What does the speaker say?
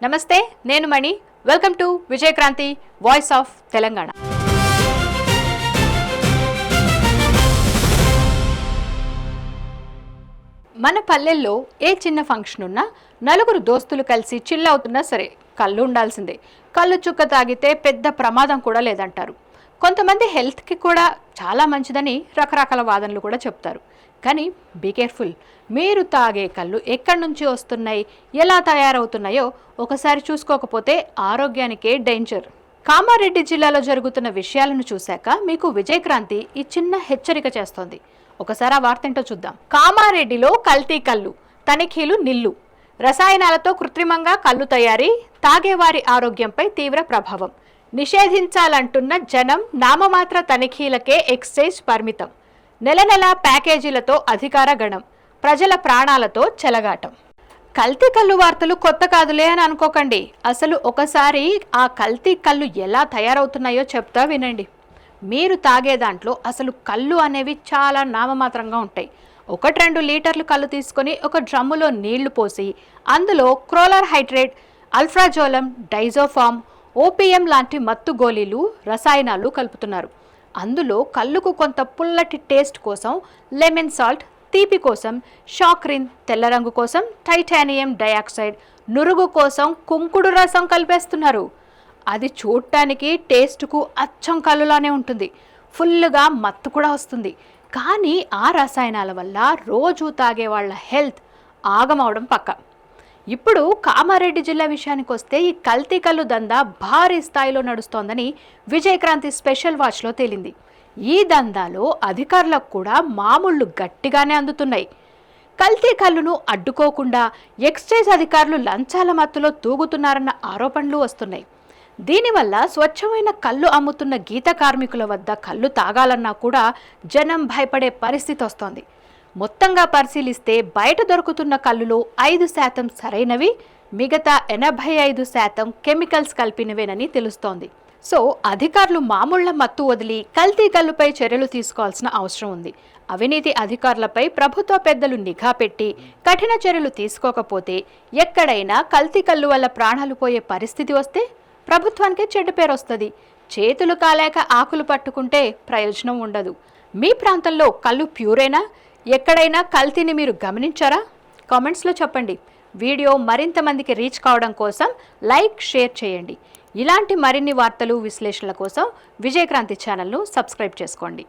నమస్తే, నేను Mani. Welcome to Vijayakranti voice of Telangana. మన పల్లెల్లో ఏ చిన్న ఫంక్షన్ ఉన్నా నలుగురు దోస్తులు కలిసి చిల్ అవుతున్నా సరే కళ్ళు ఉండాల్సిందే. కళ్ళు చుక్క తాగితే పెద్ద ప్రమాదం కూడా లేదంటారు. కొంతమంది హెల్త్కి కూడా చాలా మంచిదని రకరకాల వాదనలు కూడా చెప్తారు. కానీ బీ కేర్ఫుల్. మీరు తాగే కళ్ళు ఎక్కడి నుంచి వస్తున్నాయి, ఎలా తయారవుతున్నాయో ఒకసారి చూసుకోకపోతే ఆరోగ్యానికే డేంజర్. కామారెడ్డి జిల్లాలో జరుగుతున్న విషయాలను చూశాక మీకు విజయక్రాంతి ఈ చిన్న హెచ్చరిక చేస్తోంది. ఒకసారి ఆ వార్త ఏంటో చూద్దాం. కామారెడ్డిలో కల్తీ కళ్ళు, తనిఖీలు నిల్లు. రసాయనాలతో కృత్రిమంగా కళ్ళు తయారీ, తాగేవారి ఆరోగ్యంపై తీవ్ర ప్రభావం. నిషేధించాలంటున్న జనం, నామమాత్ర తనిఖీలకే ఎక్సైజ్ పరిమితం. నెల నెల ప్యాకేజీలతో అధికార గణం, ప్రజల ప్రాణాలతో చెలగాటం. కల్తీ కళ్ళు వార్తలు కొత్త కాదులే అని అనుకోకండి. అసలు ఒకసారి ఆ కల్తీ కళ్ళు ఎలా తయారవుతున్నాయో చెప్తా వినండి. మీరు తాగే దాంట్లో అసలు కళ్ళు అనేవి చాలా నామమాత్రంగా ఉంటాయి. 1-2 లీటర్లు కళ్ళు తీసుకొని ఒక డ్రమ్ములో నీళ్లు పోసి అందులో క్రోలర్ హైడ్రేట్, అల్ఫ్రాజోలం, డైజోఫామ్, ఓపీఎం లాంటి మత్తు గోళీలు, రసాయనాలు కలుపుతున్నారు. అందులో కళ్ళుకు కొంత పుల్లటి టేస్ట్ కోసం లెమన్ సాల్ట్, తీపి కోసం షాక్రిన్, తెల్ల రంగు కోసం టైటానియం డయాక్సైడ్, నురుగు కోసం కుంకుడు రసం కలిపేస్తున్నారు. అది చూడటానికి టేస్ట్కు అచ్చం కళ్ళులానే ఉంటుంది. ఫుల్గా మత్తు కూడా వస్తుంది. కానీ ఆ రసాయనాల వల్ల రోజు తాగే వాళ్ళ హెల్త్ ఆగమవడం పక్క. ఇప్పుడు కామారెడ్డి జిల్లా విషయానికి వస్తే ఈ కల్తీ కళ్ళు దందా భారీ స్థాయిలో నడుస్తోందని విజయక్రాంతి స్పెషల్ వాచ్లో తేలింది. ఈ దందాలో అధికారులకు కూడా మామూళ్ళు గట్టిగానే అందుతున్నాయి. కల్తీ కళ్ళును అడ్డుకోకుండా ఎక్సైజ్ అధికారులు లంచాల మత్తులో తూగుతున్నారన్న ఆరోపణలు వస్తున్నాయి. దీనివల్ల స్వచ్ఛమైన కళ్ళు అమ్ముతున్న గీత కార్మికుల వద్ద కళ్ళు తాగాలన్నా కూడా జనం భయపడే పరిస్థితి వస్తోంది. మొత్తంగా పరిశీలిస్తే బయట దొరుకుతున్న కళ్ళులో 5% సరైనవి, మిగతా 85% కెమికల్స్ కలిపినవేనని తెలుస్తోంది. సో అధికారులు మామూళ్ల మత్తు వదిలి కల్తీ కళ్ళుపై చర్యలు తీసుకోవాల్సిన అవసరం ఉంది. అవినీతి అధికారులపై ప్రభుత్వ పెద్దలు నిఘా పెట్టి కఠిన చర్యలు తీసుకోకపోతే ఎక్కడైనా కల్తీ కళ్ళు వల్ల ప్రాణాలు పోయే పరిస్థితి వస్తే ప్రభుత్వానికి చెడ్డ పేరు వస్తుంది. చేతులు కాలేక ఆకులు పట్టుకుంటే ప్రయోజనం ఉండదు. మీ ప్రాంతంలో కళ్ళు ప్యూరేనా? ఎక్కడైనా కల్తీని మీరు గమనించారా? కామెంట్స్లో చెప్పండి. వీడియో మరింత మందికి రీచ్ కావడం కోసం లైక్, షేర్ చేయండి. ఇలాంటి మరిన్ని వార్తలు, విశ్లేషణల కోసం విజయక్రాంతి ఛానల్ను సబ్స్క్రైబ్ చేసుకోండి.